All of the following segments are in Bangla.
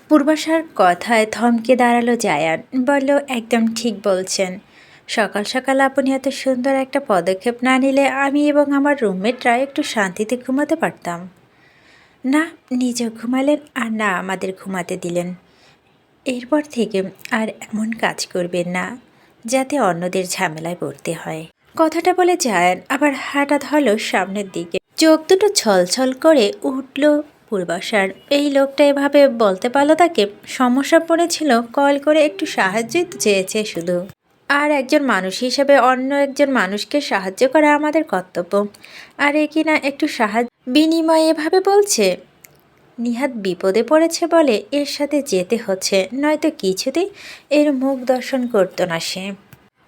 পূর্বাশার কথায় থমকে দাঁড়ালো জায়ান। বলল, একদম ঠিক বলছেন। সকাল সকাল আপনি এত সুন্দর একটা পদক্ষেপ না নিলে আমি এবং আমার রুমমেটরা একটু শান্তিতে ঘুমাতে পারতাম না। নিজেও ঘুমালেন আর না আমাদের ঘুমাতে দিলেন। এরপর থেকে আর এমন কাজ করবেন না যাতে অন্যদের ঝামেলায় পড়তে হয়। কথাটা বলে জায়ান আবার হাঁটা ধরল সামনের দিকে। চোখ দুটো ছলছল করে উঠল পূর্বাশার। এই লোকটা এভাবে বলতে পারলো তাকে সমস্যা পড়েছিল, কল করে একটু সাহায্যই তো চেয়েছে শুধু। আর একজন মানুষ হিসেবে অন্য একজন মানুষকে সাহায্য করা আমাদের কর্তব্য। আর এ কিনা একটু সাহায্য বিনিময়ে এভাবে বলছে। নিহাত বিপদে পড়েছে বলে এর সাথে যেতে হচ্ছে, নয়তো কিছুতেই এর মুখ দর্শন করতো না সে।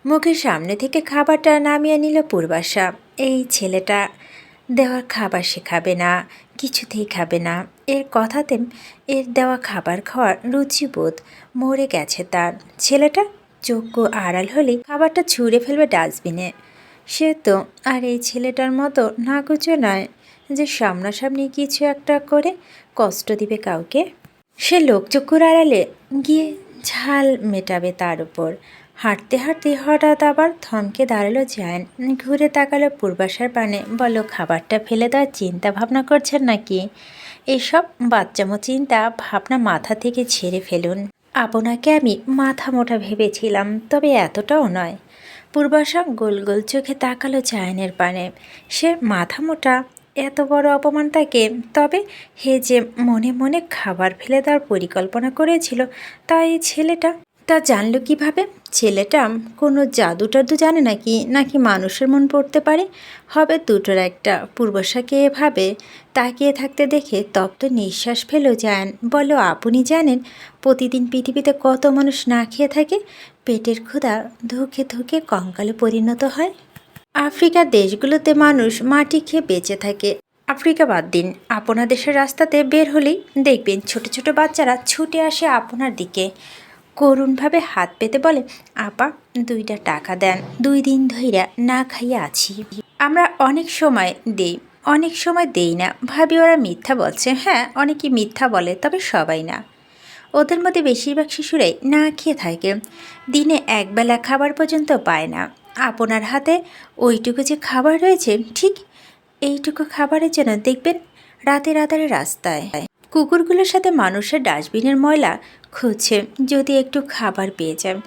মুখের সামনে থেকে খাবারটা নামিয়ে নিল পূর্বাশা। এই ছেলেটা দেওয়ার খাবার সে খাবে না, কিছুতেই খাবে না। এর কথাতে এর দেওয়া খাবার খাওয়ার রুচিবোধ মরে গেছে তার। ছেলেটা চক্ষু আড়াল হলেই খাবারটা ছুঁড়ে ফেলবে ডাস্টবিনে। সে তো আর এই ছেলেটার মতো নাকুচো নয় যে সামনাসামনি কিছু একটা করে কষ্ট দিবে কাউকে। সে লোকচক্ষুর আড়ালে গিয়ে ঝাল মেটাবে তার উপর। হাঁটতে হাঁটতে হঠাৎ আবার থমকে দাঁড়ালো জায়ান। ঘুরে তাকালো পূর্বাশার পানে। বলল, খাবারটা ফেলে দেওয়ার চিন্তা ভাবনা করছেন নাকি? এসব বাচ্চামো চিন্তা ভাবনা মাথা থেকে ছেড়ে ফেলুন। আপনাকে আমি মাথা মোটা ভেবেছিলাম, তবে এতটাও নয়। পূর্বাশা গোল গোল চোখে তাকালো জায়ানের পানে। সে মাথা মোটা, এত বড় অপমান তাকে। তবে হে যে মনে মনে খাবার ফেলে দেওয়ার পরিকল্পনা করেছিল, তাই ছেলেটা তা জানলো কিভাবে? ছেলেটা কোনো জাদু টাদু জানে নাকি মানুষের মন পড়তে পারে? হবে দুটোর একটা। পূর্বাশাকে এভাবে তাকিয়ে থাকতে দেখে তপ্ত নিঃশ্বাস ফেলো জায়ান। বলল, আপনি জানেন প্রতিদিন পৃথিবীতে কত মানুষ না খেয়ে থাকে? পেটের ক্ষুধা ধুকে ধুকে কঙ্কালে পরিণত হয়। আফ্রিকার দেশগুলোতে মানুষ মাটি খেয়ে বেঁচে থাকে। আফ্রিকা বাদ দিন, আপনার দেশের রাস্তাতে বের হলেই দেখবেন ছোট ছোট বাচ্চারা ছুটে আসে আপনার দিকে, করুণভাবে হাত পেতে বলে, আপা 2টা টাকা দেন, 2 দিন ধইরা না খাইয়া আছি। আমরা অনেক সময় দেই, অনেক সময় দেই না, ভাবি ওরা মিথ্যা বলছে। হ্যাঁ, অনেকেই মিথ্যা বলে, তবে সবাই না। ওদের মধ্যে বেশিরভাগ শিশুরাই না খেয়ে থাকে, দিনে একবেলা খাবার পর্যন্ত পায় না। আপনার হাতে ওইটুকু যে খাবার রয়েছে, ঠিক এইটুকু খাবারের জন্য দেখবেন রাতের আধারে রাস্তায় কুকুরগুলোর সাথে মানুষের ডাস্টবিনের ময়লা খুঁজছে যদি একটু খাবার পেয়ে যান।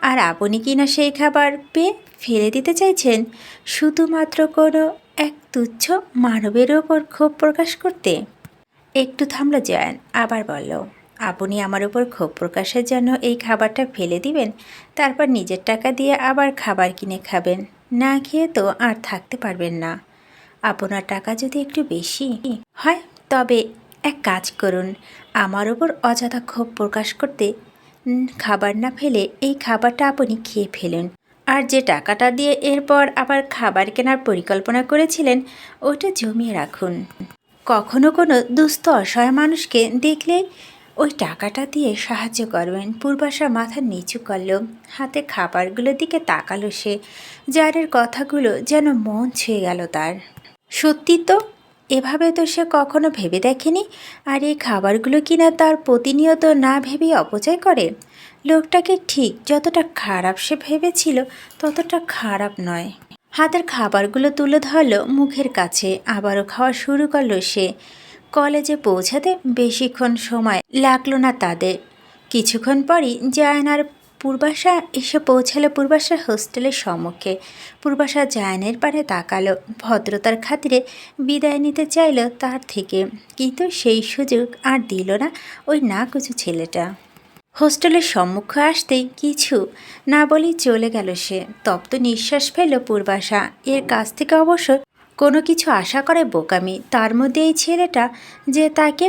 আর আপনি কিনা সেই খাবার পেয়ে ফেলে দিতে চাইছেন শুধুমাত্র কোনো এক তুচ্ছ মানবের ওপর ক্ষোভ প্রকাশ করতে। একটু থামলো জায়ান, আবার বলল, আপনি আমার উপর ক্ষোভ প্রকাশের জন্য এই খাবারটা ফেলে দিবেন, তারপর নিজের টাকা দিয়ে আবার খাবার কিনে খাবেন? না খেয়ে তো আর থাকতে পারবেন না। আপনার টাকা যদি একটু বেশি হয়, তবে এক কাজ করুন, আমার ওপর অযথা ক্ষোভ প্রকাশ করতে খাবার না ফেলে এই খাবারটা আপনি খেয়ে ফেলুন। আর যে টাকাটা দিয়ে এরপর আবার খাবার কেনার পরিকল্পনা করেছিলেন, ওটা জমিয়ে রাখুন। কখনো কোনো দুস্থ অসহায় মানুষকে দেখলে ওই টাকাটা দিয়ে সাহায্য করবেন। পূর্বাশা মাথা নিচু করল, হাতে খাবারগুলোর দিকে তাকালো সে। জারের কথাগুলো যেন মন ছুঁয়ে গেল তার। সত্যি তো, এভাবে তো সে কখনো ভেবে দেখেনি। আর এই খাবারগুলো কিনা তার প্রতিনিয়ত না ভেবেই অপচয় করে। লোকটাকে ঠিক যতটা খারাপ সে ভেবেছিল ততটা খারাপ নয়। হাতের খাবারগুলো তুলে ধরল মুখের কাছে, আবারও খাওয়া শুরু করলো সে। কলেজে পৌঁছাতে বেশিক্ষণ সময় লাগলো না তাদের। কিছুক্ষণ পরই জায়ান আর পূর্বাশা এসে পৌঁছালো পূর্বাশার হোস্টেলের সম্মুখে। পূর্বাশা জায়ানের পানে তাকালো, ভদ্রতার খাতিরে বিদায় নিতে চাইল তার থেকে, কিন্তু সেই সুযোগ আর দিল না ওই নাকুচু ছেলেটা। হোস্টেলের সম্মুখে আসতেই কিছু না বলেই চলে গেল সে। তপ্ত নিঃশ্বাস ফেলল পূর্বাশা। এর কাছ থেকে অবশ্য কোনো কিছু আশা করে বোকামি। তার মধ্যে এই ছেলেটা যে তাকে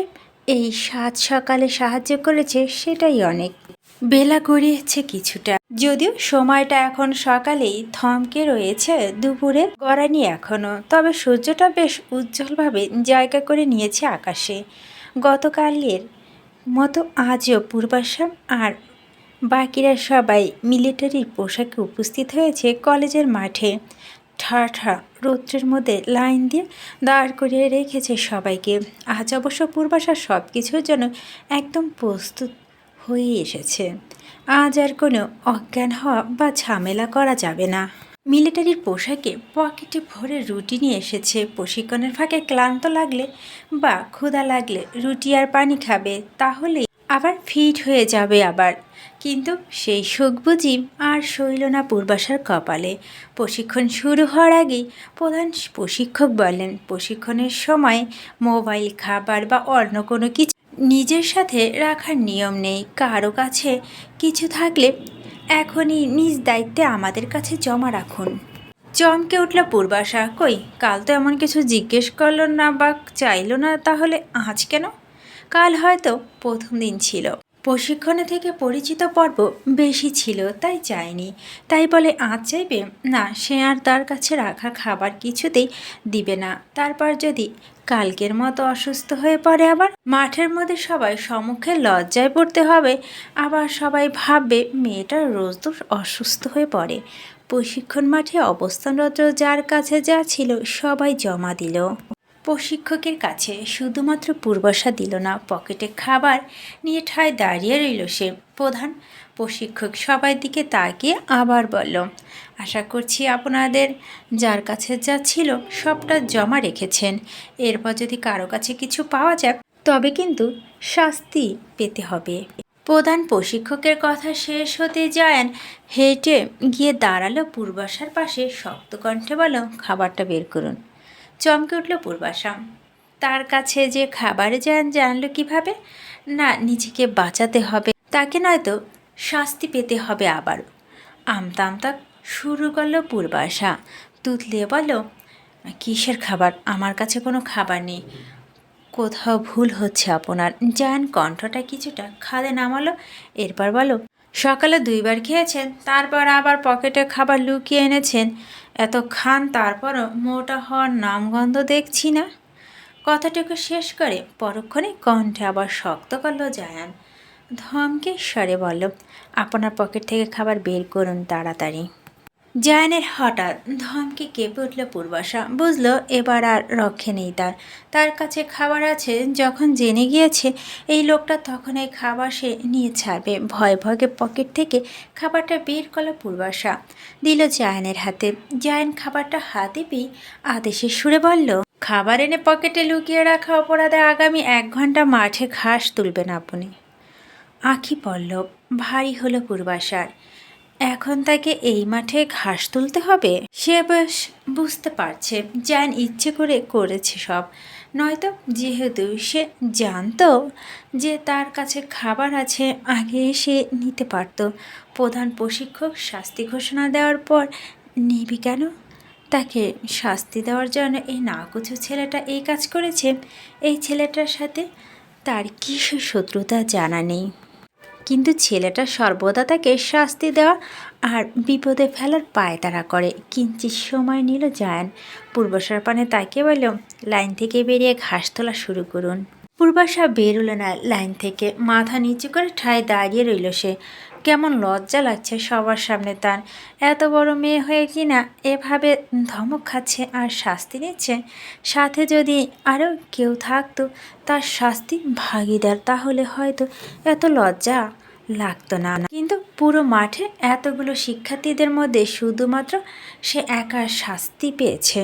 এই সাত সকালে সাহায্য করেছে, সেটাই অনেক। বেলা গড়িয়েছে কিছুটা, যদিও সময়টা এখন সকালেই থমকে রয়েছে দুপুরে গড়ায়নি এখনও। তবে সূর্যটা বেশ উজ্জ্বলভাবে জায়গা করে নিয়েছে আকাশে। গতকালের মতো আজও পূর্বাশা আর বাকিরা সবাই মিলিটারির পোশাকে উপস্থিত হয়েছে কলেজের মাঠে। ঠাঠা রৌদ্রের মধ্যে লাইন দিয়ে দাঁড় করিয়ে রেখেছে সবাইকে। আজ অবশ্য পূর্বাশা সব কিছুর জন্য একদম প্রস্তুত হয়ে এসেছে। আজ আর কোনো অজ্ঞান হওয়া বা ঝামেলা করা যাবে না। মিলিটারির পোশাকে পকেটে ভরে রুটি নিয়ে এসেছে। প্রশিক্ষণের ফাঁকে ক্লান্ত লাগলে বা ক্ষুধা লাগলে রুটি আর পানি খাবে, তাহলেই আবার ফিট হয়ে যাবে আবার। কিন্তু সেই সুখ বুঝি আর সইল না পূর্বাশার কপালে। প্রশিক্ষণ শুরু হওয়ার আগেই প্রধান প্রশিক্ষক বলেন, প্রশিক্ষণের সময় মোবাইল, খাবার বা অন্য কোনো কিছু নিজের সাথে রাখার নিয়ম নেই। কারো কাছে কিছু থাকলে এখনই নিজ দায়িত্বে আমাদের কাছে জমা রাখুন। চমকে উঠল পূর্বাশা। কই, কাল তো এমন কিছু জিজ্ঞেস করলো না বা চাইলো না, তাহলে আজ কেন? কাল হয়তো প্রথম দিন ছিল, প্রশিক্ষণে থেকে পরিচিত পর্ব বেশি ছিল, তাই চায়নি। তাই বলে আজ চাইবে না? সে আর তার কাছে রাখা খাবার কিছুতেই দিবে না। তারপর যদি কালকের মতো অসুস্থ হয়ে পড়ে, আবার মাঠের মধ্যে সবাই সম্মুখে লজ্জায় পড়তে হবে। আবার সবাই ভাববে মেয়েটা রোজ তো অসুস্থ হয়ে পড়ে। প্রশিক্ষণ মাঠে অবস্থানরত যার কাছে যা ছিল সবাই জমা দিল প্রশিক্ষকের কাছে। শুধুমাত্র পূর্বাশা দিল না, পকেটে খাবার নিয়ে ঠায় দাঁড়িয়ে রইল সে। প্রধান প্রশিক্ষক সবার দিকে তাকিয়ে আবার বলল, আশা করছি আপনাদের যার কাছে যা ছিল সবটা জমা রেখেছেন। এরপর যদি কারো কাছে কিছু পাওয়া যায় তবে কিন্তু শাস্তি পেতে হবে। প্রধান প্রশিক্ষকের কথা শেষ হতে জায়ান হেঁটে গিয়ে দাঁড়ালো পূর্বাশার পাশে। শক্ত কণ্ঠে বলল, খাবারটা বের করুন। চমকে উঠল পূর্বাশা। তার কাছে যে খাবার জানলো কিভাবে? না, নিজেকে বাঁচাতে হবে তাকে, নয়তো শাস্তি পেতে হবে আবার। আমতা আমতা শুরু করলো পূর্বাশা। তুতলিয়ে বলল, কিসের খাবার? আমার কাছে কোনো খাবার নেই। কোথাও ভুল হচ্ছে আপনার। জায়ান কণ্ঠটা কিছুটা খাদে নামালো। এরপর বলো, সকালে 2 বার খেয়েছেন, তারপর আবার পকেটে খাবার লুকিয়ে এনেছেন। এত খান, তারপরও মোটা হওয়ার নামগন্ধ দেখছি না। কথাটুকু শেষ করে পরক্ষণে কণ্ঠে আবার শক্ত করলো জায়ান। ধমকে স্বরে বলল, আপনার পকেট থেকে খাবার বের করুন তাড়াতাড়ি। জায়ানের হঠাৎ ধমকে কেঁপে উঠল পূর্বাশা। বুঝল এবার আর রক্ষে নেই তার। তার কাছে খাবার আছে যখন জেনে গিয়েছে এই লোকটা, তখন এই খাবার সে নিয়ে ছাড়বে। ভয় ভয়ে পকেট থেকে খাবারটা বের করল পূর্বাশা, দিল জায়ানের হাতে। জায়ান খাবারটা হাতে পেয়ে আদেশের সুরে বলল, খাবার এনে পকেটে লুকিয়ে রাখা অপরাধে আগামী 1 ঘন্টা মাঠে ঘাস তুলবেন আপনি। আঁখি পল্লব ভারী হলো পূর্বাশার। এখন তাকে এই মাঠে ঘাস তুলতে হবে? সে বেশ বুঝতে পারছে জায়ান ইচ্ছে করে করেছে সব। নয়তো যেহেতু সে জানতো যে তার কাছে খাবার আছে, আগে এসে নিতে পারত। প্রধান প্রশিক্ষক শাস্তি ঘোষণা দেওয়ার পর নিবি কেন? তাকে শাস্তি দেওয়ার জন্য এই নাকুচু ছেলেটা এই কাজ করেছে। এই ছেলেটার সাথে তার কিসের শত্রুতা জানা নেই, কিন্তু ছেলেটা সর্বদা তাকে শাস্তি দেওয়া আর বিপদে ফেলার পায়তারা করে। কিঞ্চিৎ সময় নিল জায়ান। পূর্বাশার পানে তাকিয়ে বলল, লাইন থেকে বেরিয়ে ঘাস তোলা শুরু করুন। পূর্বাশা বেরোলো না লাইন থেকে। মাথা নিচু করে ঠায় দাঁড়িয়ে রইল সে। কেমন লজ্জা লাগছে সবার সামনে তার। এত বড় মেয়ে হয়ে কিনা এভাবে ধমক খাচ্ছে আর শাস্তি নিচ্ছে। সাথে যদি আরও কেউ থাকতো তার শাস্তি ভাগিদার, তাহলে হয়তো এত লজ্জা লাগতো না। কিন্তু পুরো মাঠে এতগুলো শিক্ষার্থীদের মধ্যে শুধুমাত্র সে একা শাস্তি পেয়েছে।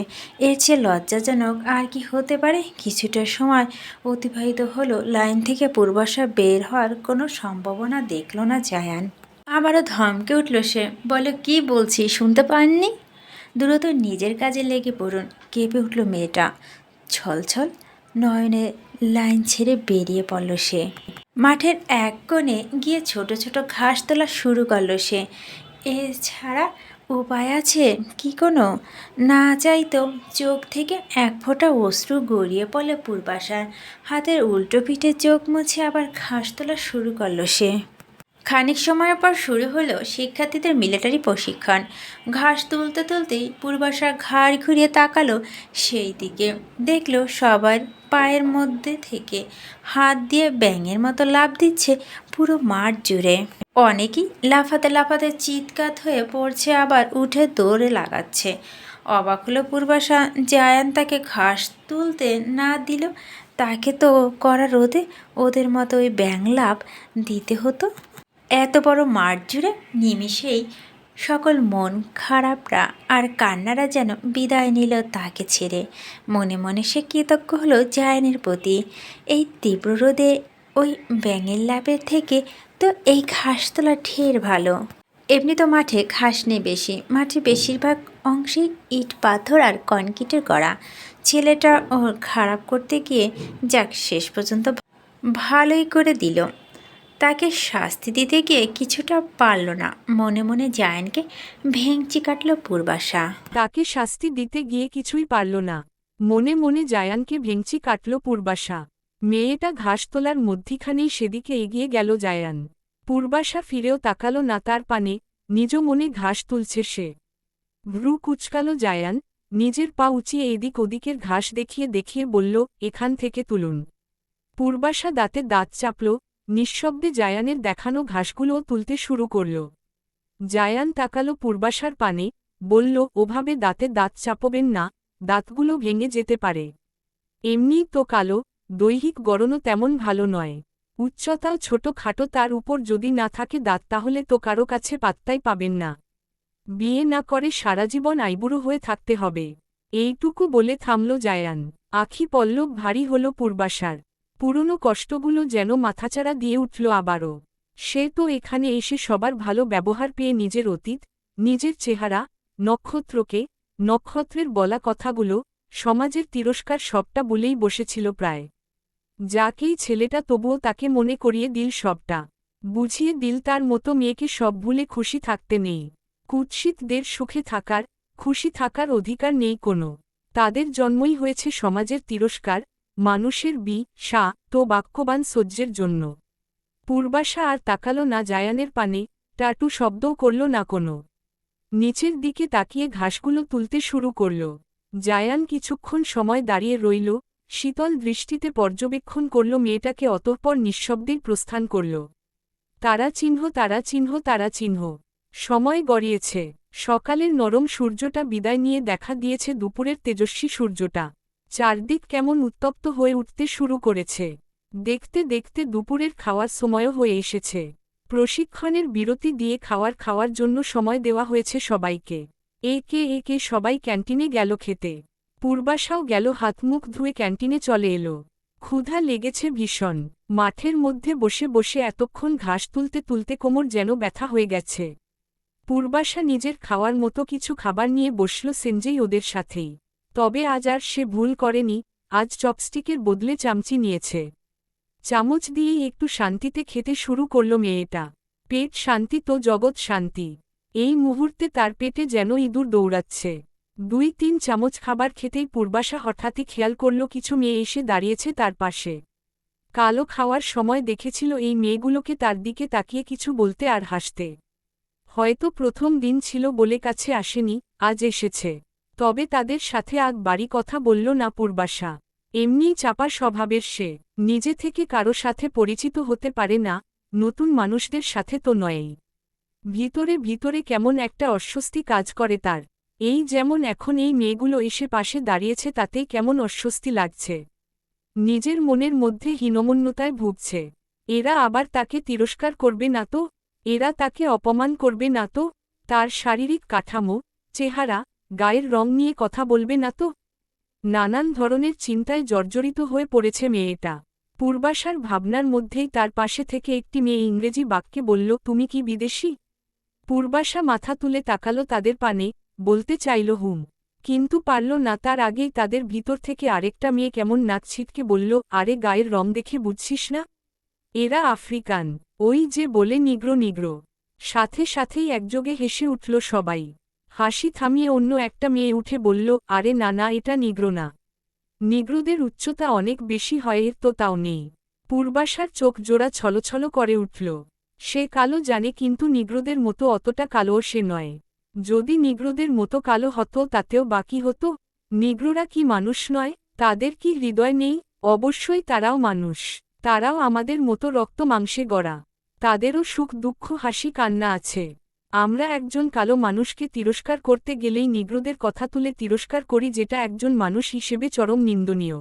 এর চেয়ে লজ্জাজনক আর কি হতে পারে? কিছুটা সময় অতিবাহিত হলো। লাইন থেকে পূর্বাশা বের হওয়ার কোনো সম্ভাবনা দেখল না জায়ান। আবারও ধমকে উঠল সে। বলো, কি বলছি শুনতে পাননি? দ্রুত নিজের কাজে লেগে পড়ুন। কেঁপে উঠল মেয়েটা। ছলছল নয়নে লাইন ছেড়ে বেরিয়ে পড়ল সে। মাঠের এক কোণে গিয়ে ছোট ছোট ঘাস তোলা শুরু করলো সে। এছাড়া উপায় আছে কি কোনো? না চাইতো চোখ থেকে এক ফোঁটা অশ্রু গড়িয়ে পড়ে পূর্বাশার। হাতের উল্টো পিঠে চোখ মুছে আবার ঘাস তোলা শুরু করলো সে। খানিক সময়ের পর শুরু হলো শিক্ষার্থীদের মিলিটারি প্রশিক্ষণ। ঘাস তুলতে তুলতেই পূর্বাশা ঘাড় ঘুরিয়ে তাকালো সেই দিকে। দেখলো সবার পায়ের মধ্যে থেকে হাত দিয়ে ব্যাঙের মতো লাফ দিচ্ছে পুরো মাঠ জুড়ে। অনেকেই লাফাতে লাফাতে চিৎকার হয়ে পড়ছে, আবার উঠে দৌড়ে লাগাচ্ছে। অবাক হলো পূর্বাশা। জায়ান তাকে ঘাস তুলতে না দিল, তাকে তো করা রোদে ওদের মতো ওই ব্যাংলাপ দিতে হতো। এত বড় মাঠ জুড়ে নিমিষেই সকল মন খারাপরা আর কান্নারা যেন বিদায় নিল তাকে ছেড়ে। মনে মনে সে কৃতজ্ঞ হলো জায়ানের প্রতি। এই তীব্র রোদে ওই ব্যাঙের লাভের থেকে তো এই ঘাস তোলা ঢের ভালো। এমনি তো মাঠে ঘাস নেই বেশি, মাঠে বেশিরভাগ অংশেই ইট পাথর আর কনক্রিটের গড়া। ছেলেটা ওর খারাপ করতে গিয়ে যাক শেষ পর্যন্ত ভালোই করে দিল। তাকে শাস্তি দিতে গিয়ে কিছুটা পারল না। মনে মনে জায়ানকে ভেঙচি কাটল পূর্বাশা। তাকে শাস্তি দিতে গিয়ে কিছুই পারল না। মনে মনে জায়ানকে ভেঙচি কাটল পূর্বাশা। মেয়েটা ঘাস তোলার মধ্যিখানেই সেদিকে এগিয়ে গেল জায়ান। পূর্বাশা ফিরেও তাকালো না তার পানে, নিজ মনে ঘাস তুলছে সে। ভ্রু কুচকালো জায়ান, নিজের পা উঁচিয়ে এদিক ওদিকের ঘাস দেখিয়ে দেখিয়ে বলল, এখান থেকে তুলুন। পূর্বাশা দাঁতে দাঁত চাপল, নিঃশব্দে জায়ানের দেখানো ঘাসগুলোও তুলতে শুরু করল। জায়ান তাকালো পূর্বাশার পানে, বলল, ওভাবে দাঁতে দাঁত চাপবেন না, দাঁতগুলো ভেঙে যেতে পারে। এমনিই তো কালো, দৈহিক গড়নও তেমন ভালো নয়। উচ্চতাও ছোট খাটো, তার উপর যদি না থাকে দাঁত তাহলে তো কারো কাছে পাত্তাই পাবেন না। বিয়ে না করে সারাজীবন আইবুড়ো হয়ে থাকতে হবে। এইটুকু বলে থামল জায়ান। আখি পল্লব ভারী হল পূর্বাশার। পুরনো কষ্টগুলো যেন মাথাচাড়া দিয়ে উঠল আবারও। সে তো এখানে এসে সবার ভালো ব্যবহার পেয়ে নিজের অতীত, নিজের চেহারা, নক্ষত্রকে, নক্ষত্রের বলা কথাগুলো, সমাজের তিরস্কার সবটা বলেই বসেছিল প্রায়। যাকেই ছেলেটা তবুও তাকে মনে করিয়ে দিল সবটা। বুঝিয়ে দিল তার মতো মেয়েকে সব ভুলে খুশি থাকতে নেই। কুৎসিতদের সুখে থাকার, খুশি থাকার অধিকার নেই কোনো। তাদের জন্মই হয়েছে সমাজের তিরস্কার, মানুষের তো বাক্যবান সহ্যের জন্য। পূর্বাশা আর তাকালো না জায়ানের পানে, টাটু শব্দও করল না কোনো। নিচের দিকে তাকিয়ে ঘাসগুলো তুলতে শুরু করল। জায়ান কিছুক্ষণ সময় দাঁড়িয়ে রইল, শীতল দৃষ্টিতে পর্যবেক্ষণ করল মেয়েটাকে, অতঃপর নিঃশব্দেই প্রস্থান করল। তারা চিহ্ন, তারা চিহ্ন, তারা চিহ্ন। সময় গড়িয়েছে। সকালের নরম সূর্যটা বিদায় নিয়ে দেখা দিয়েছে দুপুরের তেজস্বী সূর্যটা। চারদিক কেমন উত্তপ্ত হয়ে উঠতে শুরু করেছে। দেখতে দেখতে দুপুরের খাওয়ার সময়ও হয়ে এসেছে। প্রশিক্ষণের বিরতি দিয়ে খাওয়ার জন্য সময় দেওয়া হয়েছে সবাইকে। একে একে সবাই ক্যান্টিনে গেল খেতে। পূর্বাশাও গেল হাত মুখ ধুয়ে ক্যান্টিনে চলে এলো। ক্ষুধা লেগেছে ভীষণ। মাঠের মধ্যে বসে বসে এতক্ষণ ঘাস তুলতে তুলতে কোমর যেন ব্যথা হয়ে গেছে। পূর্বাশা নিজের খাওয়ার মতো কিছু খাবার নিয়ে বসল সেনজেই ওদের সাথেই। তবে আজ আর সে ভুল করেনি, আজ চপস্টিকের বদলে চামচি নিয়েছে। চামচ দিয়েই একটু শান্তিতে খেতে শুরু করল মেয়েটা। পেট শান্তি তো জগৎ শান্তি। এই মুহূর্তে তার পেটে যেন ইঁদুর দৌড়াচ্ছে। 2-3 চামচ খাবার খেতেই পূর্বাশা হঠাৎই খেয়াল করল কিছু মেয়ে এসে দাঁড়িয়েছে তার পাশে। কালো খাওয়ার সময় দেখেছিল এই মেয়েগুলোকে তার দিকে তাকিয়ে কিছু বলতে আর হাসতে। হয়তো প্রথম দিন ছিল বলে কাছে আসেনি, আজ এসেছে। তবে তাদের সাথে আগ বাড়ি কথা বলল না পূর্বাশা। এমনিই চাপা স্বভাবের সে, নিজে থেকে কারো সাথে পরিচিত হতে পারে না, নতুন মানুষদের সাথে তো নয়ই। ভিতরে ভিতরে কেমন একটা অস্বস্তি কাজ করে তার। এই যেমন এখন এই মেয়েগুলো এসে পাশে দাঁড়িয়েছে, তাতেই কেমন অস্বস্তি লাগছে। নিজের মনের মধ্যে হীনমন্যতায় ভুগছে। এরা আবার তাকে তিরস্কার করবে না তো? এরা তাকে অপমান করবে না তো? তার শারীরিক কাঠামো, চেহারা, গায়ের রং নিয়ে কথা বলবে না তো? নানান ধরনের চিন্তায় জর্জরিত হয়ে পড়েছে মেয়েটা। পূর্বাশার ভাবনার মধ্যেই তার পাশে থেকে একটি মেয়ে ইংরেজি বাক্যে বলল, তুমি কি বিদেশী? পূর্বাশা মাথা তুলে তাকালো তাদের পানে, বলতে চাইল হুম, কিন্তু পারল না। তার আগেই তাদের ভিতর থেকে আরেকটা মেয়ে কেমন নাক ছিটকে বলল, আরে গায়ের রং দেখে বুঝছিস না? এরা আফ্রিকান। ওই যে বলে নিগ্রো নিগ্রো। সাথে সাথেই একযোগে হেসে উঠল সবাই। হাসি থামিয়ে অন্য একটা মেয়ে উঠে বলল, আরে না না, এটা নিগ্রো না। নিগ্রোদের উচ্চতা অনেক বেশি হয়, এর তো তাও নেই। পূর্বাশার চোখ জোড়া ছলছল করে উঠল। সে কালো জানে, কিন্তু নিগ্রোদের মতো অতটা কালোও সে নয়। যদি নিগ্রোদের মতো কালো হতো তাতেও বাকি হতো। নিগ্রোরা কি মানুষ নয়? তাদের কি হৃদয় নেই? অবশ্যই তারাও মানুষ। তারাও আমাদের মতো রক্ত মাংসে গড়া। তাদেরও সুখ দুঃখ হাসি কান্না আছে। আমরা একজন কালো মানুষকে তিরস্কার করতে গেলেই নিগ্রোদের কথা তুলে তিরস্কার করি, যেটা একজন মানুষ হিসেবে চরম নিন্দনীয়।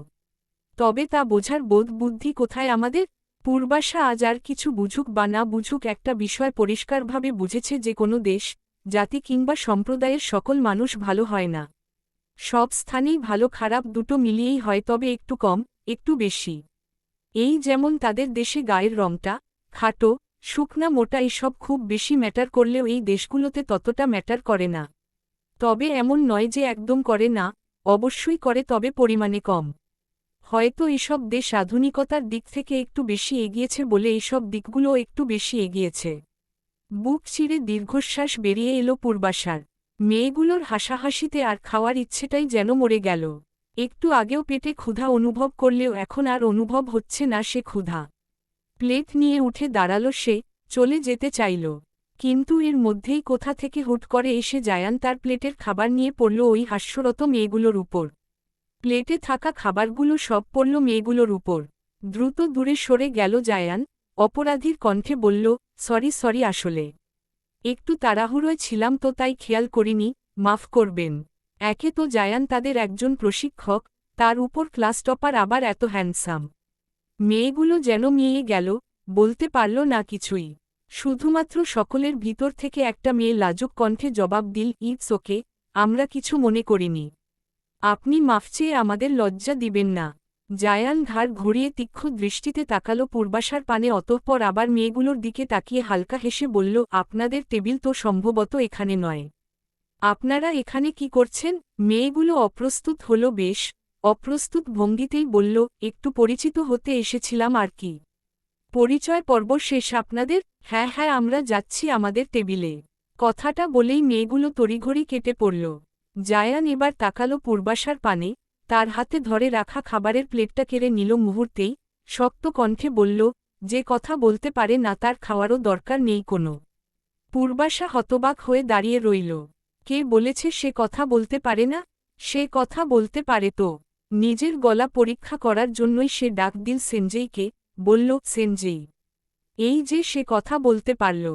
তবে তা বোঝার বোধ বুদ্ধি কোথায় আমাদের? পূর্বাশা আজ আর কিছু বুঝুক বা না বুঝুক একটা বিষয় পরিষ্কারভাবে বুঝেছে, যে কোনো দেশ, জাতি কিংবা সম্প্রদায়ের সকল মানুষ ভালো হয় না। সব স্থানেই ভালো খারাপ দুটো মিলিয়েই হয়, তবে একটু কম, একটু বেশি। এই যেমন তাদের দেশে গায়ের রংটা, খাটো, শুকনা মোটা এসব খুব বেশি ম্যাটার করলেও এই দেশগুলোতে ততটা ম্যাটার করে না। তবে এমন নয় যে একদম করে না, অবশ্যই করে, তবে পরিমাণে কম। হয়তো এসব দেশ আধুনিকতার দিক থেকে একটু বেশি এগিয়েছে বলে এইসব দিকগুলো একটু বেশি এগিয়েছে। বুক চিরে দীর্ঘশ্বাস বেরিয়ে এলো পূর্বাশার। মেয়েগুলোর হাসাহাসিতে আর খাওয়ার ইচ্ছেটাই যেন মরে গেল। একটু আগেও পেটে ক্ষুধা অনুভব করলেও এখন আর অনুভব হচ্ছে না সে ক্ষুধা। প্লেট নিয়ে উঠে দাঁড়ালো সে, চলে যেতে চাইল। কিন্তু এর মধ্যেই কোথা থেকে হুট করে এসে জায়ান তার প্লেটের খাবার নিয়ে পড়ল ওই হাস্যরত মেয়েগুলোর উপর। প্লেটে থাকা খাবারগুলো সব পড়ল মেয়েগুলোর উপর। দ্রুত দূরে সরে গেল জায়ান, অপরাধীর কণ্ঠে বলল, সরি সরি, আসলে একটু তাড়াহুড়োয় ছিলাম তো তাই খেয়াল করিনি, মাফ করবেন। একে তো জায়ান তাদের একজন প্রশিক্ষক, তার উপর ক্লাস টপার, আবার এত হ্যান্ডসাম। মেয়েগুলো যেন মিয়ে গেল, বলতে পারল না কিছুই। শুধুমাত্র সকলের ভিতর থেকে একটা মেয়ে লাজুক কণ্ঠে জবাব দিল, ইটস ওকে, আমরা কিছু মনে করিনি। আপনি মাফ চেয়ে আমাদের লজ্জা দিবেন না। জায়ান ঘাড় ঘুরিয়ে তীক্ষ্ণ দৃষ্টিতে তাকালো পূর্বাশার পানে, অতঃপর আবার মেয়েগুলোর দিকে তাকিয়ে হালকা হেসে বলল, আপনাদের টেবিল তো সম্ভবত এখানে নয়। আপনারা এখানে কি করছেন? মেয়েগুলো অপ্রস্তুত হল বেশ, অপ্রস্তুত ভঙ্গিতেই বলল, একটু পরিচিত হতে এসেছিলাম আর কি। পরিচয় পর্ব শেষ আপনাদের? হ্যাঁ হ্যাঁ, আমরা যাচ্ছি আমাদের টেবিলে। কথাটা বলেই মেয়েগুলো তড়িঘড়ি কেটে পড়ল। জায়ান এবার তাকালো পূর্বাশার পানে, তার হাতে ধরে রাখা খাবারের প্লেটটা কেড়ে নিল মুহূর্তেই, শক্ত কণ্ঠে বলল, যে কথা বলতে পারে না তার খাওয়ারও দরকার নেই কোনো। পূর্বাশা হতবাক হয়ে দাঁড়িয়ে রইল। কে বলেছে সে কথা বলতে পারে না? সে কথা বলতে পারে তো। নিজের গলা পরীক্ষা করার জন্যই সে ডাক দিল সেনজেইকে, বলল, সেনজেই। এই যে সে কথা বলতে পারল,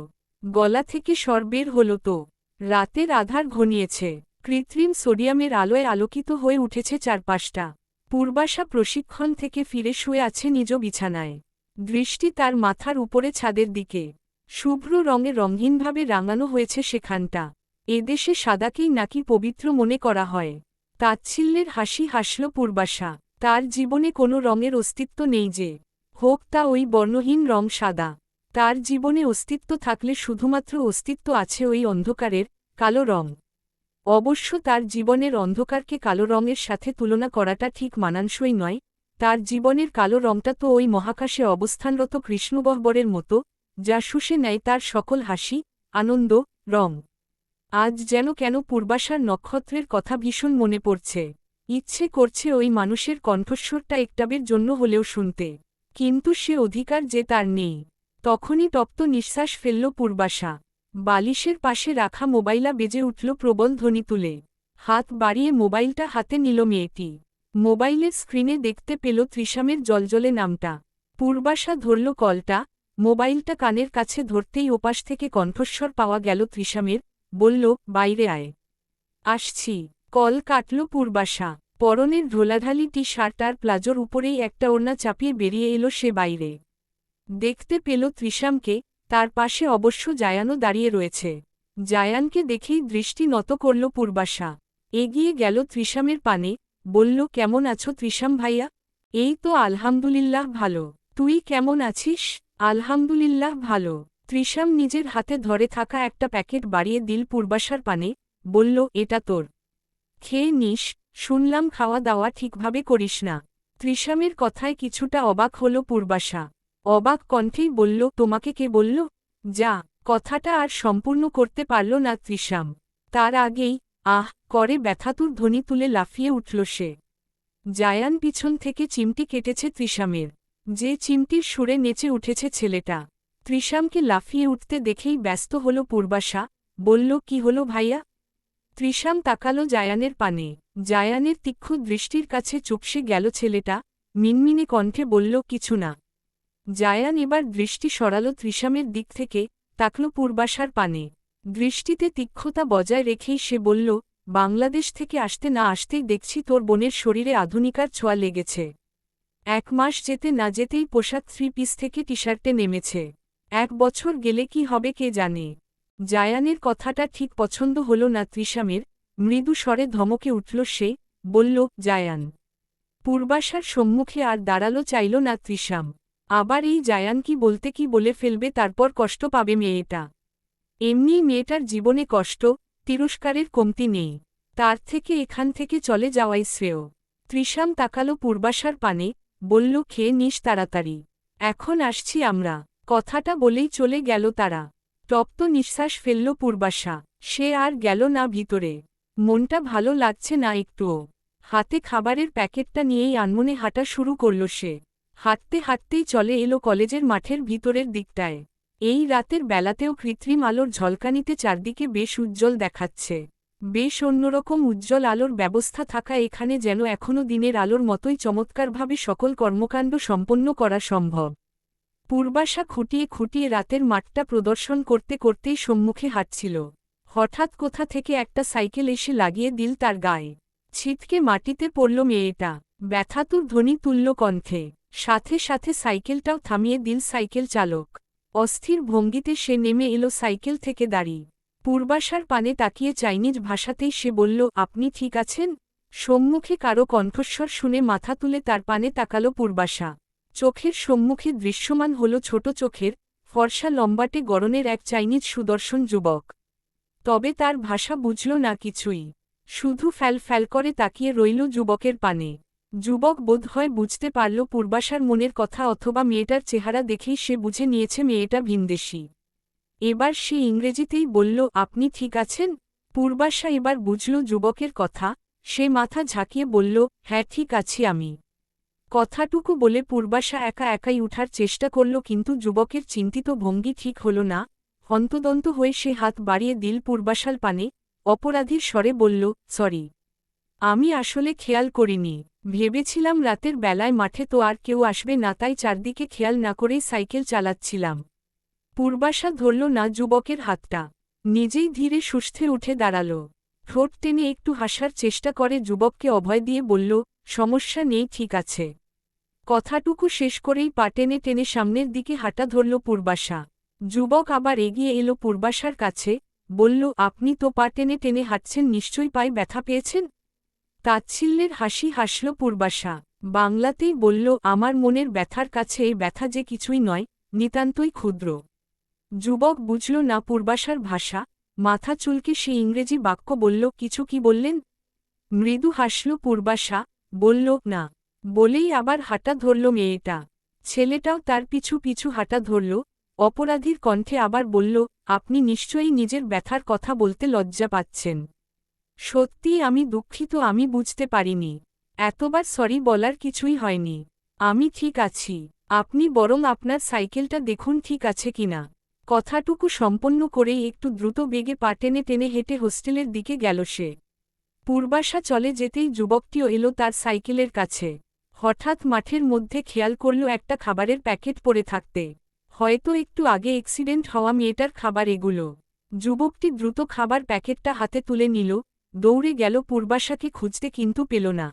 গলা থেকে স্বর বের হল তো। রাতের আধার ঘনিয়েছে, কৃত্রিম সোডিয়ামের আলোয় আলোকিত হয়ে উঠেছে চারপাশটা। পূর্বাশা প্রশিক্ষণ থেকে ফিরে শুয়ে আছে নিজ বিছানায়। দৃষ্টি তার মাথার উপরে ছাদের দিকে। শুভ্র রঙে রঙহীনভাবে রাঙানো হয়েছে সেখানটা। এদেশে সাদাকেই নাকি পবিত্র মনে করা হয়। তাচ্ছিল্যের হাসি হাসল পূর্বাশা। তার জীবনে কোনো রঙের অস্তিত্ব নেই, যে হোক তা ওই বর্ণহীন রং সাদা। তার জীবনে অস্তিত্ব থাকলে শুধুমাত্র অস্তিত্ব আছে ওই অন্ধকারের, কালো রং। অবশ্য তার জীবনের অন্ধকারকে কালো রঙের সাথে তুলনা করাটা ঠিক মানানসই নয়। তার জীবনের কালো রংটা তো ওই মহাকাশে অবস্থানরত কৃষ্ণগহ্বরের মতো, যা শুষে নেয় তার সকল হাসি, আনন্দ, রং। আজ যেন কেন পূর্বাশার নক্ষত্রের কথা ভীষণ মনে পড়ছে। ইচ্ছে করছে ওই মানুষের কণ্ঠস্বরটা একটাবের জন্য হলেও শুনতে, কিন্তু সে অধিকার যে তার নেই। তখনই তপ্ত নিঃশ্বাস ফেলল পূর্বাশা। বালিশের পাশে রাখা মোবাইলা বেজে উঠল প্রবল ধ্বনি তুলে। হাত বাড়িয়ে মোবাইলটা হাতে নিল মেয়েটি। মোবাইলের স্ক্রিনে দেখতে পেল ত্রিশামের জলজলে নামটা। পূর্বাশা ধরল কলটা, মোবাইলটা কানের কাছে ধরতেই ওপাশ থেকে কণ্ঠস্বর পাওয়া গেল ত্রিশামের, বলল, বাইরে আয়। আসছি। কল কাটল পূর্বাশা। পরনের ঢোলাঢালি টি শার্ট আর প্লাজোর উপরেই একটা ওড়না চাপিয়ে বেরিয়ে এলো সে বাইরে। দেখতে পেল ত্রিশামকে, তার পাশে অবশ্য জায়ানও দাঁড়িয়ে রয়েছে। জায়ানকে দেখেই দৃষ্টি নত করল পূর্বাশা। এগিয়ে গেল ত্রিশামের পানে, বলল, কেমন আছো ত্রিশাম ভাইয়া? এই তো আলহামদুলিল্লাহ ভালো। তুই কেমন আছিস? আলহামদুলিল্লাহ ভালো। ত্রিশাম নিজের হাতে ধরে থাকা একটা প্যাকেট বাড়িয়ে দিল পূর্বাশার পানে, বলল, এটা তোর। খেয়ে নিস, শুনলাম খাওয়া দাওয়া ঠিকভাবে করিস না। ত্রিশামের কথায় কিছুটা অবাক হল পূর্বাশা। অবাক কণ্ঠেই বলল, তোমাকে কে বলল? যা। কথাটা আর সম্পূর্ণ করতে পারল না ত্রিশাম। তার আগেই, আহ করে ব্যথাতুর ধ্বনি তুলে লাফিয়ে উঠল সে। জায়ান পিছন থেকে চিমটি কেটেছে ত্রিশামের। যে চিমটির সুরে নেচে উঠেছে ছেলেটা। ত্রিশামকে লাফিয়ে উঠতে দেখেই ব্যস্ত হল পূর্বাশা, বলল, কি হলো ভাইয়া? ত্রিশাম তাকালো জায়ানের পানে। জায়ানের তীক্ষ্ণ দৃষ্টির কাছে চুপসে গেল ছেলেটা, মিনমিনে কণ্ঠে বলল, কিছু না। জায়ান এবার দৃষ্টি সরালো ত্রিশামের দিক থেকে, তাকল পূর্বাশার পানে। দৃষ্টিতে তীক্ষ্ণতা বজায় রেখেই সে বলল, বাংলাদেশ থেকে আসতে না আসতেই দেখছি তোর বোনের শরীরে আধুনিকার ছোঁয়া লেগেছে। 1 মাস যেতে না যেতেই পোশাক 3 পিস থেকে টি শার্টে নেমেছে। 1 বছর গেলে কি হবে কে জানে। জায়ানের কথাটা ঠিক পছন্দ হল না তৃষামের, মৃদু স্বরে ধমকে উঠল সে, বলল, জায়ান। পূর্বাশার সম্মুখে আর দাঁড়ালো চাইল না তৃষাম। আবার এই জায়ান কি বলতে কি বলে ফেলবে, তারপর কষ্ট পাবে মেয়েটা। এমনিই মেয়েটার জীবনে কষ্ট, তিরস্কারের কমতি নেই। তার থেকে এখান থেকে চলে যাওয়াই শ্রেয়। তৃষাম তাকালো পূর্বাশার পানে, বলল, খেয়ে নিস তাড়াতাড়ি। এখন আসছি আমরা। কথাটা বলেই চলে গেল তারা। তপ্ত নিঃশ্বাস ফেলল পূর্বাশা। সে আর গেল না ভিতরে। মনটা ভালো লাগছে না একটুও। হাতে খাবারের প্যাকেটটা নিয়েই আনমনে হাঁটা শুরু করল সে। হাঁটতে হাঁটতেই চলে এলো কলেজের মাঠের ভিতরের দিকটায়। এই রাতের বেলাতেও কৃত্রিম আলোর ঝলকানিতে চারদিকে বেশ উজ্জ্বল দেখাচ্ছে। বেশ অন্যরকম উজ্জ্বল আলোর ব্যবস্থা থাকা এখানে যেন এখনও দিনের আলোর মতোই চমৎকারভাবে সকল কর্মকাণ্ড সম্পন্ন করা সম্ভব। পূর্বাশা খুঁটিয়ে খুঁটিয়ে রাতের মাঠটা প্রদর্শন করতে করতেই সম্মুখে হাঁটছিল। হঠাৎ কোথা থেকে একটা সাইকেল এসে লাগিয়ে দিল তার গায়ে। ছিটকে মাটিতে পড়ল মেয়েটা। ব্যথাতুর ধ্বনি তুলল কণ্ঠে। সাথে সাথে সাইকেলটাও থামিয়ে দিল সাইকেল চালক। অস্থির ভঙ্গিতে সে নেমে এলো সাইকেল থেকে দাঁড়িয়ে। পূর্বাশার পানে তাকিয়ে চাইনিজ ভাষাতেই সে বলল, আপনি ঠিক আছেন? সম্মুখে কারো কণ্ঠস্বর শুনে মাথা তুলে তার পানে তাকালো পূর্বাশা। চোখের সম্মুখে দৃশ্যমান হল ছোট চোখের, ফর্সা লম্বাটে গড়নের এক চাইনিজ সুদর্শন যুবক। তবে তার ভাষা বুঝল না কিছুই। শুধু ফ্যাল ফ্যাল করে তাকিয়ে রইল যুবকের পানে। যুবক বোধহয় বুঝতে পারল পূর্বাশার মনের কথা, অথবা মেয়েটার চেহারা দেখেই সে বুঝে নিয়েছে মেয়েটা ভিনদেশী। এবার সে ইংরেজিতেই বলল, আপনি ঠিক আছেন? পূর্বাশা এবার বুঝল যুবকের কথা। সে মাথা ঝাঁকিয়ে বলল, হ্যাঁ ঠিক আছি আমি। কথাটুকু বলে পূর্বাশা একা একাই উঠার চেষ্টা করল, কিন্তু যুবকের চিন্তিত ভঙ্গি ঠিক হল না। হন্তদন্ত হয়ে সে হাত বাড়িয়ে দিল পূর্বাশার পানে, অপরাধীর স্বরে বলল, সরি। আমি আসলে খেয়াল করিনি। ভেবেছিলাম রাতের বেলায় মাঠে তো আর কেউ আসবে না, তাই চারদিকে খেয়াল না করেই সাইকেল চালাচ্ছিলাম। পূর্বাশা ধরল না যুবকের হাতটা। নিজেই ধীরে সুস্থে উঠে দাঁড়াল। ঠোঁট টেনে একটু হাসার চেষ্টা করে যুবককে অভয় দিয়ে বলল, সমস্যা নেই, ঠিক আছে। কথাটুকু শেষ করেই পা টেনে টেনে সামনের দিকে হাঁটা ধরল পূর্বাশা। যুবক আবার এগিয়ে এলো পূর্বাশার কাছে, বলল, আপনি তো পা টেনে টেনে হাঁটছেন, নিশ্চয়ই পায়ে ব্যথা পেয়েছেন? তাচ্ছিল্যের হাসি হাসল পূর্বাশা। বাংলাতেই বলল, আমার মনের ব্যথার কাছে এই ব্যথা যে কিছুই নয়, নিতান্তই ক্ষুদ্র। যুবক বুঝল না পূর্বাশার ভাষা। মাথা চুলকে সে ইংরেজি বাক্য বলল, কিছু কি বললেন? মৃদু হাসল পূর্বাশা, বলল, না। বলেই আবার হাঁটা ধরল মেয়েটা। ছেলেটাও তার পিছু পিছু হাঁটা ধরল। অপরাধীর কণ্ঠে আবার বলল, আপনি নিশ্চয়ই নিজের ব্যথার কথা বলতে লজ্জা পাচ্ছেন। সত্যিই আমি দুঃখিত, আমি বুঝতে পারিনি। এতবার সরি বলার কিছুই হয়নি। আমি ঠিক আছি। আপনি বরং আপনার সাইকেলটা দেখুন ঠিক আছে কিনা। কথাটুকু সম্পন্ন করেই একটু দ্রুত বেগে পা টেনে টেনে হেঁটে হোস্টেলের দিকে গেল সে। পূর্বাশা চলে যেতেই যুবকটিও এলো তার সাইকেলের কাছে। হঠাৎ মাঠের মধ্যে খেয়াল করল একটা খাবারের প্যাকেট পড়ে থাকতে। হয়তো একটু আগে অ্যাক্সিডেন্ট হওয়া মেয়েটার খাবার এগুলো। যুবকটি দ্রুত খাবার প্যাকেটটা হাতে তুলে নিল, দৌড়ে গেল পূর্বাশাকে খুঁজতে, কিন্তু পেল না।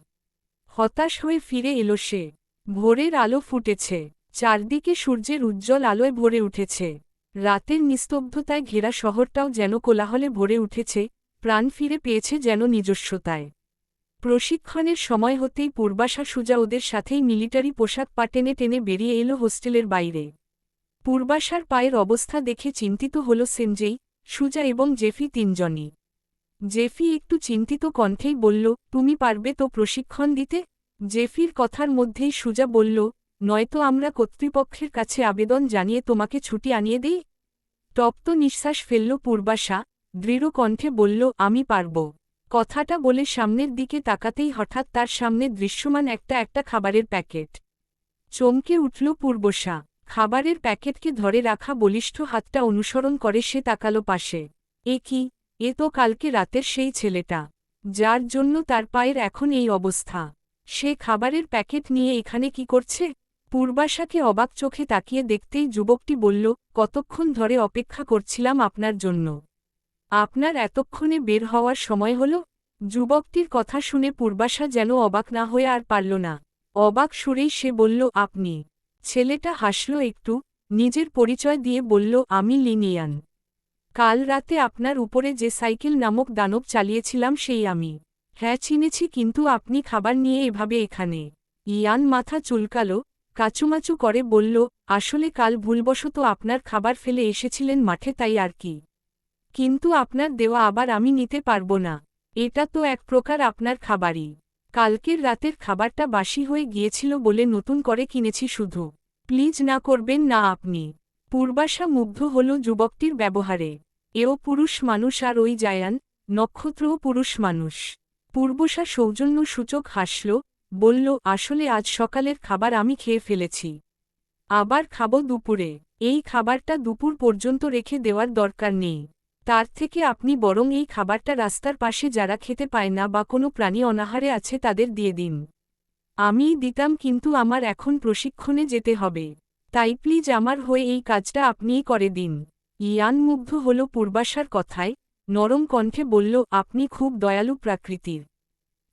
হতাশ হয়ে ফিরে এলো সে। ভোরের আলো ফুটেছে। চারদিকে সূর্যের উজ্জ্বল আলোয় ভরে উঠেছে। রাতের নিস্তব্ধতায় ঘেরা শহরটাও যেন কোলাহলে ভরে উঠেছে, প্রাণ ফিরে পেয়েছে যেন নিজস্বতায়। প্রশিক্ষণের সময় হতেই পূর্বাশা সুজা ওদের সাথেই মিলিটারি পোশাক পা টেনে টেনে বেরিয়ে এলো হোস্টেলের বাইরে। পূর্বাশার পায়ের অবস্থা দেখে চিন্তিত হল সেনজেই, সুজা এবং জেফি তিনজনই। জেফি একটু চিন্তিত কণ্ঠেই বলল, তুমি পারবে তো প্রশিক্ষণ দিতে? জেফির কথার মধ্যেই সুজা বলল, নয়তো আমরা কর্তৃপক্ষের কাছে আবেদন জানিয়ে তোমাকে ছুটি আনিয়ে দিই। তপ্ত নিঃশ্বাস ফেলল পূর্বাশা, দৃঢ় কণ্ঠে বলল, আমি পারব। কথাটা বলে সামনের দিকে তাকাতেই হঠাৎ তার সামনে দৃশ্যমান একটা খাবারের প্যাকেট। চমকে উঠল পূর্বাশা। খাবারের প্যাকেটকে ধরে রাখা বলিষ্ঠ হাতটা অনুসরণ করে সে তাকালো পাশে। এ কি? এ তো কালকে রাতের সেই ছেলেটা, যার জন্য তার পায়ের এখন এই অবস্থা। সে খাবারের প্যাকেট নিয়ে এখানে কি করছে? পূর্বাশাকে অবাক চোখে তাকিয়ে দেখতেই যুবকটি বলল, কতক্ষণ ধরে অপেক্ষা করছিলাম আপনার জন্য। আপনার এতক্ষণে বের হওয়ার সময় হল? যুবকটির কথা শুনে পূর্বাশা যেন অবাক না হয়ে আর পারল না। অবাক সুরেই সে বলল, আপনি? ছেলেটা হাসল একটু, নিজের পরিচয় দিয়ে বলল, আমি লিনিয়ান। কাল রাতে আপনার উপরে যে সাইকেল নামক দানব চালিয়েছিলাম সেই আমি। হ্যাঁ চিনেছি, কিন্তু আপনি খাবার নিয়ে এভাবে এখানে? ইয়ান মাথা চুলকালো, কাচুমাচু করে বলল, আসলে কাল ভুলবশত আপনার খাবার ফেলে এসেছিলেন মাঠে, তাই আর কি। কিন্তু আপনার দেওয়া আবার আমি নিতে পারবো না। এটা তো এক প্রকার আপনার খাবারই। কালকের রাতের খাবারটা বাসি হয়ে গিয়েছিল বলে নতুন করে কিনেছি শুধু। প্লিজ না করবেন না আপনি। পূর্বাশা মুগ্ধ হল যুবকটির ব্যবহারে। এও পুরুষ মানুষ আর ওই জায়ান, নক্ষত্রও পুরুষ মানুষ। পূর্বাশা সৌজন্যসূচক হাসল, বলল, আসলে আজ সকালের খাবার আমি খেয়ে ফেলেছি। আবার খাবো দুপুরে। এই খাবারটা দুপুর পর্যন্ত রেখে দেওয়ার দরকার নেই। তার থেকে আপনি বরং এই খাবারটা রাস্তার পাশে যারা খেতে পায় না বা কোনো প্রাণী অনাহারে আছে তাদের দিয়ে দিন। আমিই দিতাম, কিন্তু আমার এখন প্রশিক্ষণে যেতে হবে। তাই প্লিজ আমার হয়ে এই কাজটা আপনিই করে দিন। ইয়ান মুগ্ধ হল পূর্বাশার কথায়, নরম কণ্ঠে বলল, আপনি খুব দয়ালু প্রকৃতির।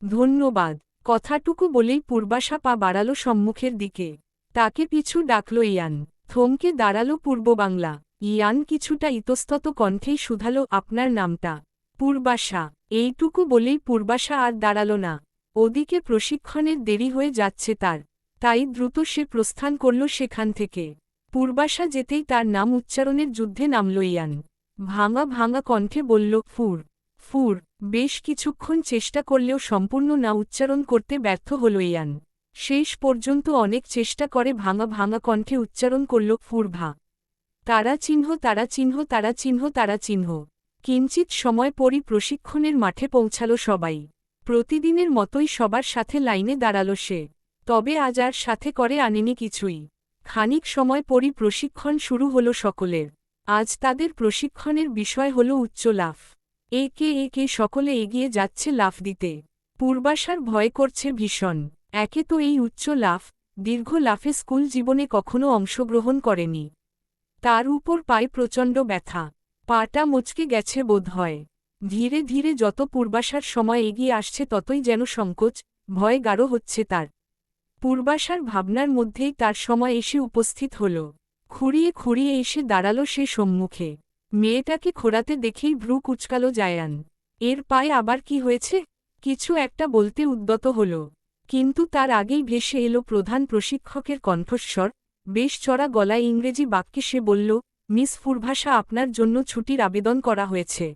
ধন্যবাদ। কথাটুকু বলেই পূর্বাশা পা বাড়াল সম্মুখের দিকে। তাকে পিছু ডাকল ইয়ান। থমকে দাঁড়াল পূর্ববাংলা। ইয়ান কিছুটা ইতস্তত কণ্ঠেই শুধালো, আপনার নামটা? পূর্বাশা। এইটুকু বলেই পূর্বাশা আর দাঁড়াল না। ওদিকে প্রশিক্ষণের দেরি হয়ে যাচ্ছে তার। তাই দ্রুত সে প্রস্থান করল সেখান থেকে। পূর্বাশা যেতেই তার নাম উচ্চারণের যুদ্ধে নামল ইয়ান। ভাঙা ভাঙা কণ্ঠে বলল, ফুর ফুর। বেশ কিছুক্ষণ চেষ্টা করলেও সম্পূর্ণ না উচ্চারণ করতে ব্যর্থ হল ইয়ান। শেষ পর্যন্ত অনেক চেষ্টা করে ভাঙা ভাঙা কণ্ঠে উচ্চারণ করল, ফুরভা। তারা চিহ্ন তারা চিহ্ন তারা চিহ্ন তারা চিহ্ন। কিঞ্চিত সময় পরই প্রশিক্ষণের মাঠে পৌঁছাল সবাই। প্রতিদিনের মতোই সবার সাথে লাইনে দাঁড়াল সে। তবে আজ আর সাথে করে আনেনি কিছুই। খানিক সময় পরই প্রশিক্ষণ শুরু হল সকলের। আজ তাদের প্রশিক্ষণের বিষয় হল উচ্চ লাফ। একে একে সকলে এগিয়ে যাচ্ছে লাফ দিতে। পূর্বাশার ভয় করছে ভীষণ। একে তো এই উচ্চ লাফ, দীর্ঘ লাফে স্কুল জীবনে কখনো অংশগ্রহণ করেনি। তার উপর পায়ে প্রচণ্ড ব্যথা। পাটা মুচকে গেছে বোধ হয়। ধীরে ধীরে যত পূর্বাশার সময় এগিয়ে আসছে ততই যেন সংকোচ, ভয় গাঢ় হচ্ছে তার। পূর্বাশার ভাবনার মধ্যেই তার সময় এসে উপস্থিত হল। খুঁড়িয়ে খুঁড়িয়ে এসে দাঁড়াল সে সম্মুখে। মেয়েটাকে খোঁড়াতে দেখেই ভ্রু কুচকাল জায়ান। এর পায়ে আবার কি হয়েছে? কিছু একটা বলতে উদ্যত হল। কিন্তু তার আগেই ভেসে এলো প্রধান প্রশিক্ষকের কণ্ঠস্বর। বেশ চড়া গলায় ইংরেজি বাক্যে সে বলল, মিস পূর্বাশা, আপনার জন্য ছুটির আবেদন করা হয়েছে।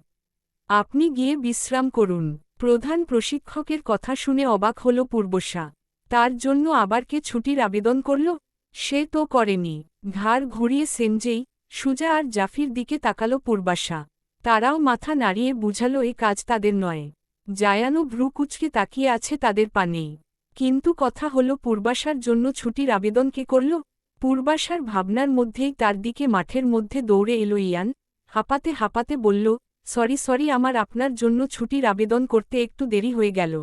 আপনি গিয়ে বিশ্রাম করুন। প্রধান প্রশিক্ষকের কথা শুনে অবাক হল পূর্বাশা। তার জন্য আবার কে ছুটির আবেদন করল? সে তো করেনি। ঘাড় ঘুরিয়ে সেনজেই, সুজা আর জাফির দিকে তাকালো পূর্বাশা। তারাও মাথা নাড়িয়ে বুঝালো এ কাজ তাদের নয়। জায়ানও ভ্রু কুচকে তাকিয়ে আছে তাদের পানেই। কিন্তু কথা হল পূর্বাশার জন্য ছুটির আবেদন কে করল? পূর্বাশার ভাবনার মধ্যেই তার দিকে মাঠের মধ্যে দৌড়ে এলো ইয়ান। হাঁপাতে হাঁপাতে বলল, সরি সরি, আমার আপনার জন্য ছুটির আবেদন করতে একটু দেরি হয়ে গেল।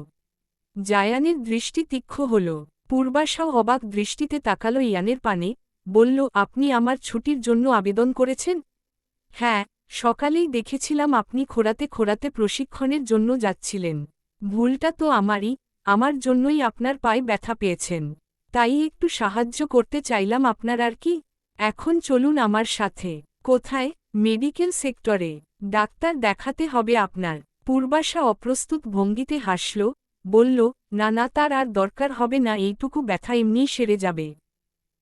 জায়ানের দৃষ্টি তীক্ষ্ণ হল। পূর্বাশাও অবাক দৃষ্টিতে তাকালো ইয়ানের পানে, বলল, আপনি আমার ছুটির জন্য আবেদন করেছেন? হ্যাঁ, সকালেই দেখেছিলাম আপনি খোঁড়াতে খোঁড়াতে প্রশিক্ষণের জন্য যাচ্ছিলেন। ভুলটা তো আমারই, আমার জন্যই আপনার পায়ে ব্যথা পেয়েছেন। তাই একটু সাহায্য করতে চাইলাম আপনার, আর কি। এখন চলুন আমার সাথে। কোথায়? মেডিকেল সেক্টরে। ডাক্তার দেখাতে হবে আপনার। পূর্বাশা অপ্রস্তুত ভঙ্গিতে হাসল, বলল, না না, তার আর দরকার হবে না, এইটুকু ব্যথা এমনিই সেরে যাবে।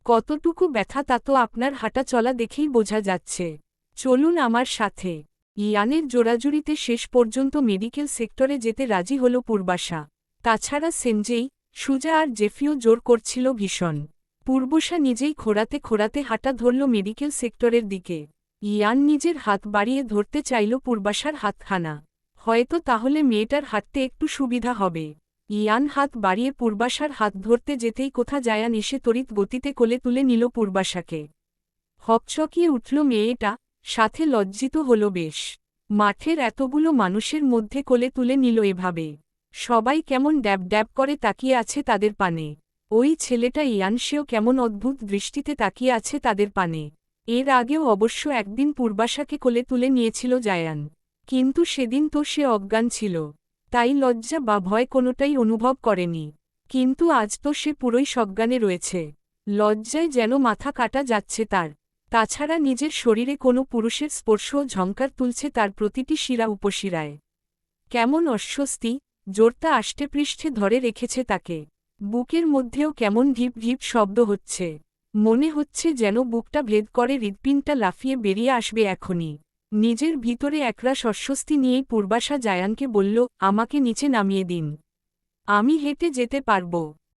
কতটুকু ব্যথা তা তো আপনার হাঁটা চলা দেখেই বোঝা যাচ্ছে। চলুন আমার সাথে। ইয়ানের জোরাজুরিতে শেষ পর্যন্ত মেডিকেল সেক্টরে যেতে রাজি হল পূর্বাশা। তাছাড়া সেনজেই, সুজা আর জেফিও জোর করছিল ভীষণ। পূর্বাশা নিজেই খোঁড়াতে খোঁড়াতে হাঁটা ধরল মেডিকেল সেক্টরের দিকে। ইয়ান নিজের হাত বাড়িয়ে ধরতে চাইল পূর্বাশার হাতখানা। হয়তো তাহলে মেয়েটার হাঁটতে একটু সুবিধা হবে। ইয়ান হাত বাড়িয়ে পূর্বাশার হাত ধরতে যেতেই কোথা জায়ান এসে তড়িৎ গতিতে কোলে তুলে নিল পূর্বাশাকে। হকচকিয়ে উঠল মেয়েটা, সাথে লজ্জিত হল বেশ। মাঠের এতগুলো মানুষের মধ্যে কোলে তুলে নিল এভাবে। সবাই কেমন ড্যাব ড্যাব করে তাকিয়ে আছে তাদের পানে। ওই ছেলেটা ইয়ান, সেও কেমন অদ্ভুত দৃষ্টিতে তাকিয়ে আছে তাদের পানে। এর আগেও অবশ্য একদিন পূর্বাশাকে কোলে তুলে নিয়েছিল জায়ান। কিন্তু সেদিন তো সে অজ্ঞান ছিল, তাই লজ্জা বা ভয় কোনোটাই অনুভব করেনি। কিন্তু আজ তো সে পুরোই সজ্ঞানে রয়েছে। লজ্জায় যেন মাথা কাটা যাচ্ছে তার। তাছাড়া নিজের শরীরে কোনো পুরুষের স্পর্শও ঝংকার তুলছে তার প্রতিটি শিরা উপশিরায়। কেমন অস্বস্তি, জোরতা আষ্টেপৃষ্ঠে ধরে রেখেছে তাকে। বুকের মধ্যেও কেমন ঢিপ ঢিপ শব্দ হচ্ছে। মনে হচ্ছে যেন বুকটা ভেদ করে হৃৎপিণ্ডটা লাফিয়ে বেরিয়ে আসবে এখনই। নিজের ভিতরে একরাশ অস্বস্তি নিয়েই পূর্বাশা জায়ানকে বলল, আমাকে নিচে নামিয়ে দিন। আমি হেঁটে যেতে পারব।